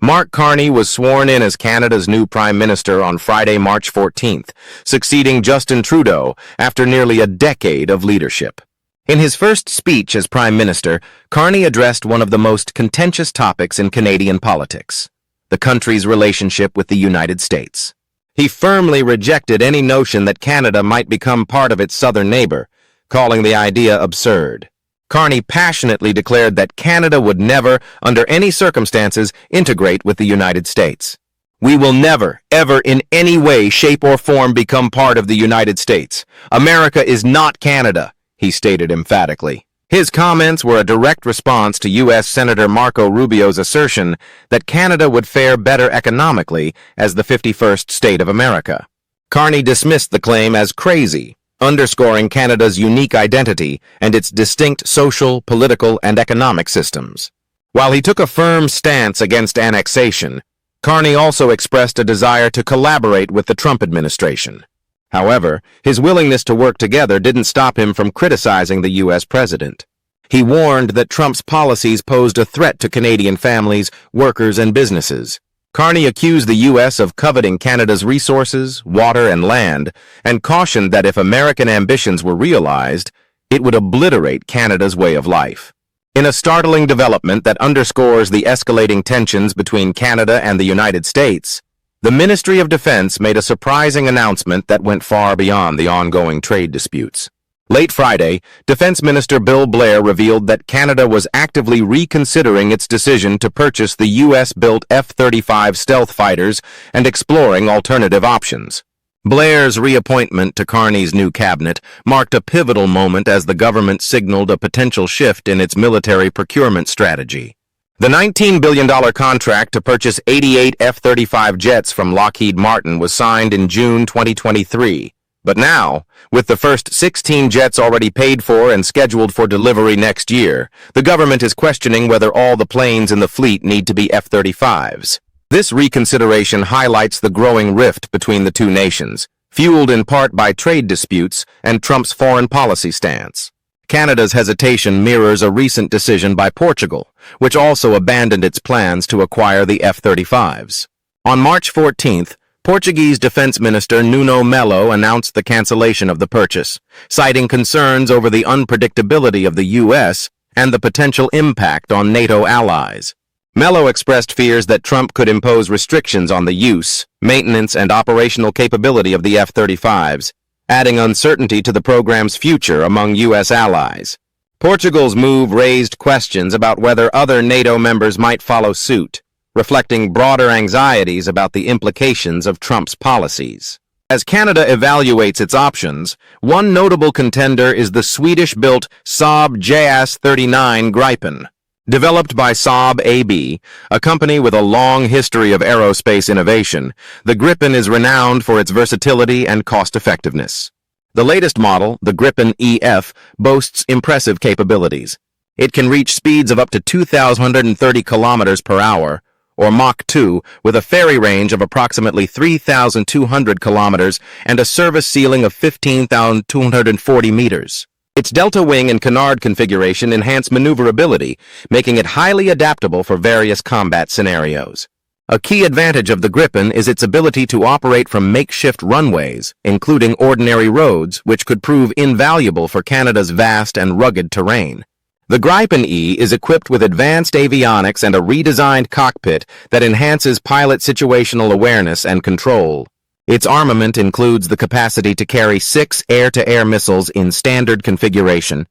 Mark Carney was sworn in as Canada's new Prime Minister on Friday, March 14th, succeeding Justin Trudeau after nearly a decade of leadership. In his first speech as Prime Minister, Carney addressed one of the most contentious topics in Canadian politics, the country's relationship with the United States. He firmly rejected any notion that Canada might become part of its southern neighbor, calling the idea absurd. Carney passionately declared that Canada would never, under any circumstances, integrate with the United States. "We will never, ever in any way, shape, or form become part of the United States. America is not Canada," he stated emphatically. His comments were a direct response to U.S. Senator Marco Rubio's assertion that Canada would fare better economically as the 51st state of America. Carney dismissed the claim as crazy, underscoring Canada's unique identity and its distinct social, political, and economic systems. While he took a firm stance against annexation, Carney also expressed a desire to collaborate with the Trump administration. However, his willingness to work together didn't stop him from criticizing the U.S. president. He warned that Trump's policies posed a threat to Canadian families, workers, and businesses. Carney accused the U.S. of coveting Canada's resources, water, and land, and cautioned that if American ambitions were realized, it would obliterate Canada's way of life. In a startling development that underscores the escalating tensions between Canada and the United States, the Ministry of Defense made a surprising announcement that went far beyond the ongoing trade disputes. Late Friday, Defense Minister Bill Blair revealed that Canada was actively reconsidering its decision to purchase the U.S.-built F-35 stealth fighters and exploring alternative options. Blair's reappointment to Carney's new cabinet marked a pivotal moment as the government signaled a potential shift in its military procurement strategy. The $19 billion contract to purchase 88 F-35 jets from Lockheed Martin was signed in June 2023. But now, with the first 16 jets already paid for and scheduled for delivery next year, the government is questioning whether all the planes in the fleet need to be F-35s. This reconsideration highlights the growing rift between the two nations, fueled in part by trade disputes and Trump's foreign policy stance. Canada's hesitation mirrors a recent decision by Portugal, which also abandoned its plans to acquire the F-35s. On March 14th, Portuguese Defense Minister Nuno Melo announced the cancellation of the purchase, citing concerns over the unpredictability of the U.S. and the potential impact on NATO allies. Melo expressed fears that Trump could impose restrictions on the use, maintenance, and operational capability of the F-35s, adding uncertainty to the program's future among U.S. allies. Portugal's move raised questions about whether other NATO members might follow suit, reflecting broader anxieties about the implications of Trump's policies. As Canada evaluates its options, one notable contender is the Swedish-built Saab JAS-39 Gripen. Developed by Saab AB, a company with a long history of aerospace innovation, the Gripen is renowned for its versatility and cost-effectiveness. The latest model, the Gripen EF, boasts impressive capabilities. It can reach speeds of up to 2,130 kilometers per hour, or Mach 2, with a ferry range of approximately 3,200 kilometers and a service ceiling of 15,240 meters. Its delta wing and canard configuration enhance maneuverability, making it highly adaptable for various combat scenarios. A key advantage of the Gripen is its ability to operate from makeshift runways, including ordinary roads, which could prove invaluable for Canada's vast and rugged terrain. The Gripen E is equipped with advanced avionics and a redesigned cockpit that enhances pilot situational awareness and control. Its armament includes the capacity to carry 6 air-to-air missiles in standard configuration,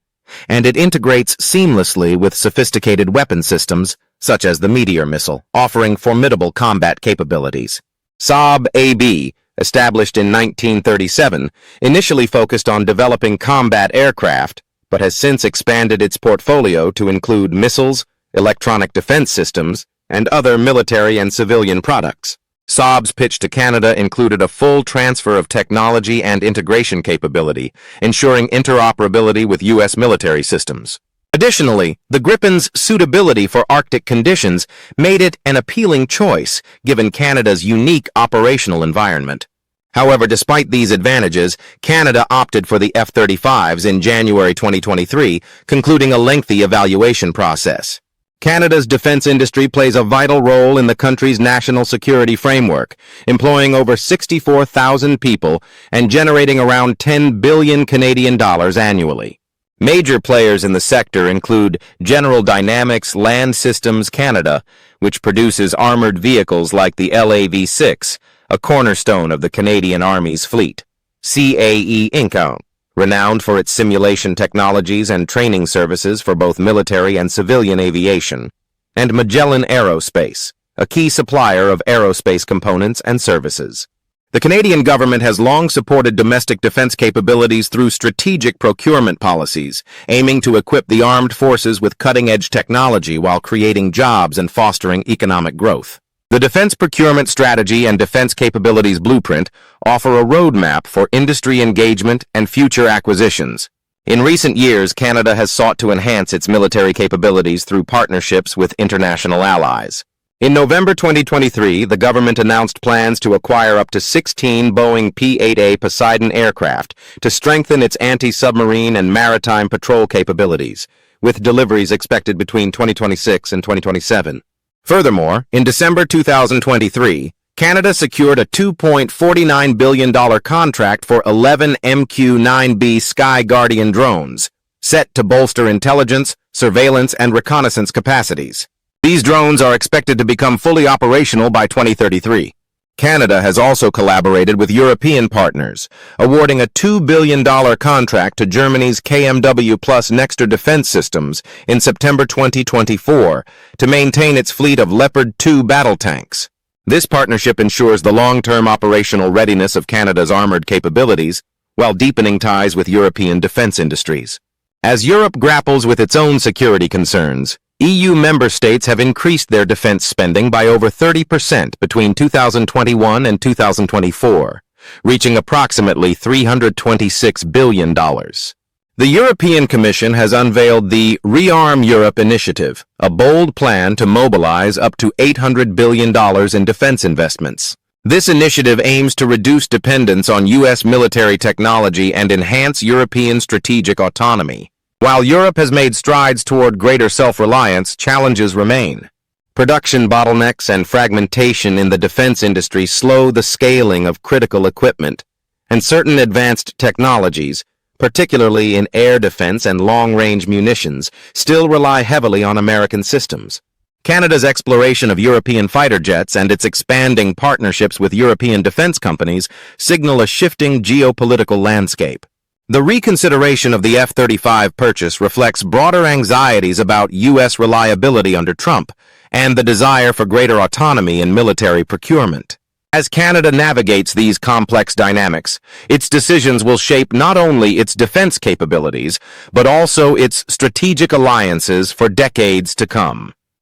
and it integrates seamlessly with sophisticated weapon systems, such as the Meteor missile, offering formidable combat capabilities. Saab AB, established in 1937, initially focused on developing combat aircraft, but has since expanded its portfolio to include missiles, electronic defense systems, and other military and civilian products. Saab's pitch to Canada included a full transfer of technology and integration capability, ensuring interoperability with U.S. military systems. Additionally, the Gripen's suitability for Arctic conditions made it an appealing choice, given Canada's unique operational environment. However, despite these advantages, Canada opted for the F-35s in January 2023, concluding a lengthy evaluation process. Canada's defense industry plays a vital role in the country's national security framework, employing over 64,000 people and generating around 10 billion Canadian dollars annually. Major players in the sector include General Dynamics Land Systems Canada, which produces armored vehicles like the LAV-6, a cornerstone of the Canadian Army's fleet. CAE Inc., renowned for its simulation technologies and training services for both military and civilian aviation, and Magellan Aerospace, a key supplier of aerospace components and services. The Canadian government has long supported domestic defense capabilities through strategic procurement policies, aiming to equip the armed forces with cutting-edge technology while creating jobs and fostering economic growth. The Defense Procurement Strategy and Defense Capabilities Blueprint offer a roadmap for industry engagement and future acquisitions. In recent years, Canada has sought to enhance its military capabilities through partnerships with international allies. In November 2023, the government announced plans to acquire up to 16 Boeing P-8A Poseidon aircraft to strengthen its anti-submarine and maritime patrol capabilities, with deliveries expected between 2026 and 2027. Furthermore, in December 2023, Canada secured a $2.49 billion contract for 11 MQ-9B Sky Guardian drones, set to bolster intelligence, surveillance, and reconnaissance capacities. These drones are expected to become fully operational by 2033. Canada has also collaborated with European partners, awarding a $2 billion contract to Germany's KMW Plus Nexter Defense Systems in September 2024 to maintain its fleet of Leopard 2 battle tanks. This partnership ensures the long-term operational readiness of Canada's armored capabilities while deepening ties with European defense industries. As Europe grapples with its own security concerns, EU member states have increased their defense spending by over 30% between 2021 and 2024, reaching approximately $326 billion. The European Commission has unveiled the Rearm Europe initiative, a bold plan to mobilize up to $800 billion in defense investments. This initiative aims to reduce dependence on U.S. military technology and enhance European strategic autonomy. While Europe has made strides toward greater self-reliance, challenges remain. Production bottlenecks and fragmentation in the defense industry slow the scaling of critical equipment, and certain advanced technologies, particularly in air defense and long-range munitions, still rely heavily on American systems. Canada's exploration of European fighter jets and its expanding partnerships with European defense companies signal a shifting geopolitical landscape. The reconsideration of the F-35 purchase reflects broader anxieties about U.S. reliability under Trump and the desire for greater autonomy in military procurement. As Canada navigates these complex dynamics, its decisions will shape not only its defense capabilities, but also its strategic alliances for decades to come.